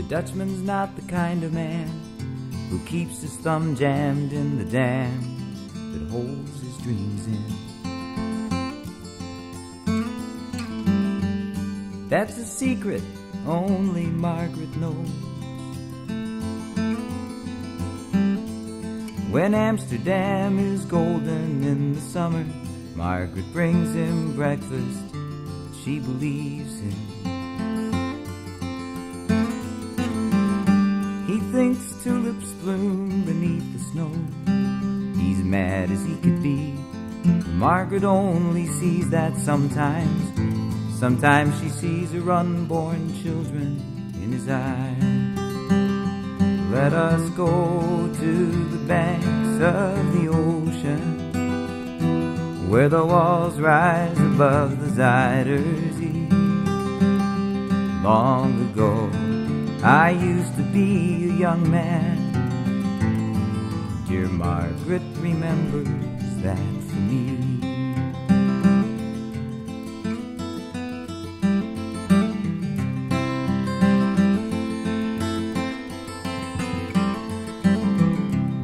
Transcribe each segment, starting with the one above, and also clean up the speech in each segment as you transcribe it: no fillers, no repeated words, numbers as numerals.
Dutchman's not the kind of man who keeps his thumb jammed in the dam that holds his dreams in. That's a secret only Margaret knows. When Amsterdam is golden in the summer, Margaret brings him breakfast she believes in. He thinks tulips bloom beneath the snow. He's mad as he could be. Margaret only sees that sometimes. Sometimes she sees her unborn children in his eyes. Let us go to the banks of the ocean, where the walls rise above the Zuyder Zee. Long ago, I used to be a young man. Dear Margaret remembers that for me.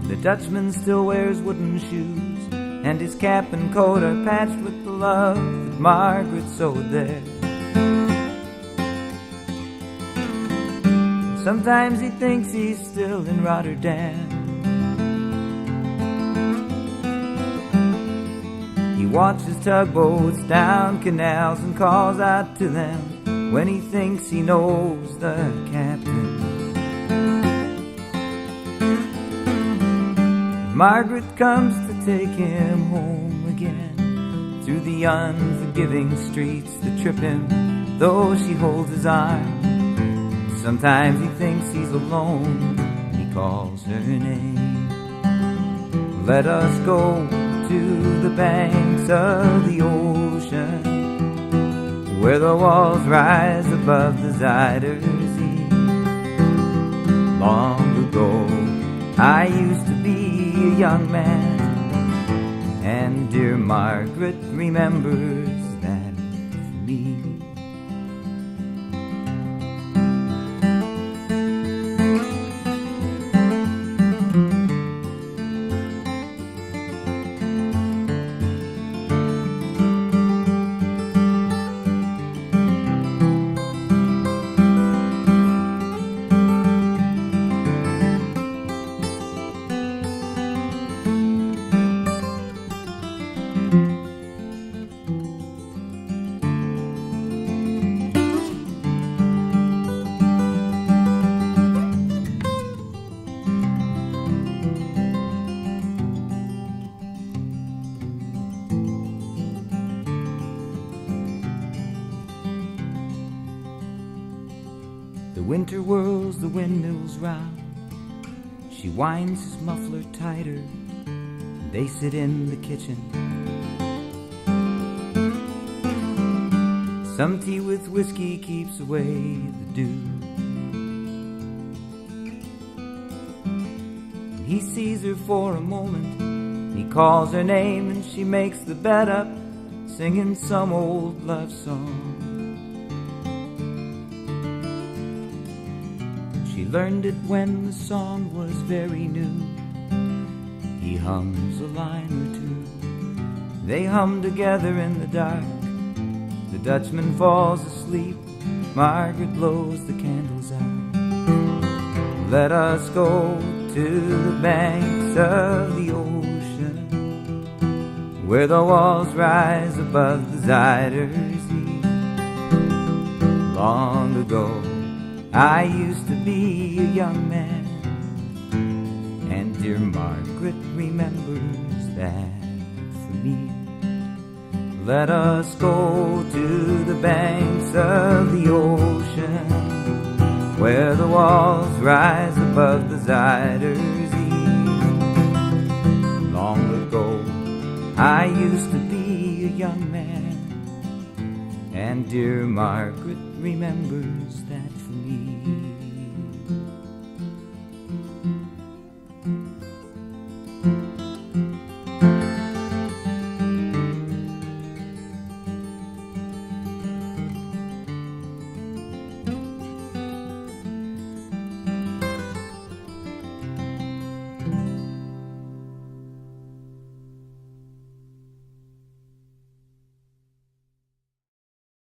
The Dutchman still wears wooden shoes, and his cap and coat are patched with the love that Margaret sewed there. Sometimes he thinks he's still in Rotterdam. He watches tugboats down canals and calls out to them when he thinks he knows the captain. Margaret comes to take him home again through the unforgiving streets that trip him, though she holds his arm. Sometimes he thinks he's alone, he calls her name. Let us go to the banks of the ocean, where the walls rise above the Zuyder Zee. Long ago, I used to be a young man, and dear Margaret remembers that for me. The winter whirls, the windmills round. She winds his muffler tighter, and they sit in the kitchen. Some tea with whiskey keeps away the dew. And he sees her for a moment. He calls her name and she makes the bed up, singing some old love song. She learned it when the song was very new. He hums a line or two. They hum together in the dark. The Dutchman falls asleep. Margaret blows the candles out. Let us go to the banks of the ocean, where the walls rise above the Zuyder Zee. Long ago, I used to be a young man, and dear Margaret remembers that for me. Let us go to the banks of the ocean, where the walls rise above the Zuyder Zee. Long ago, I used to be a young man, and dear Margaret remembers that for me.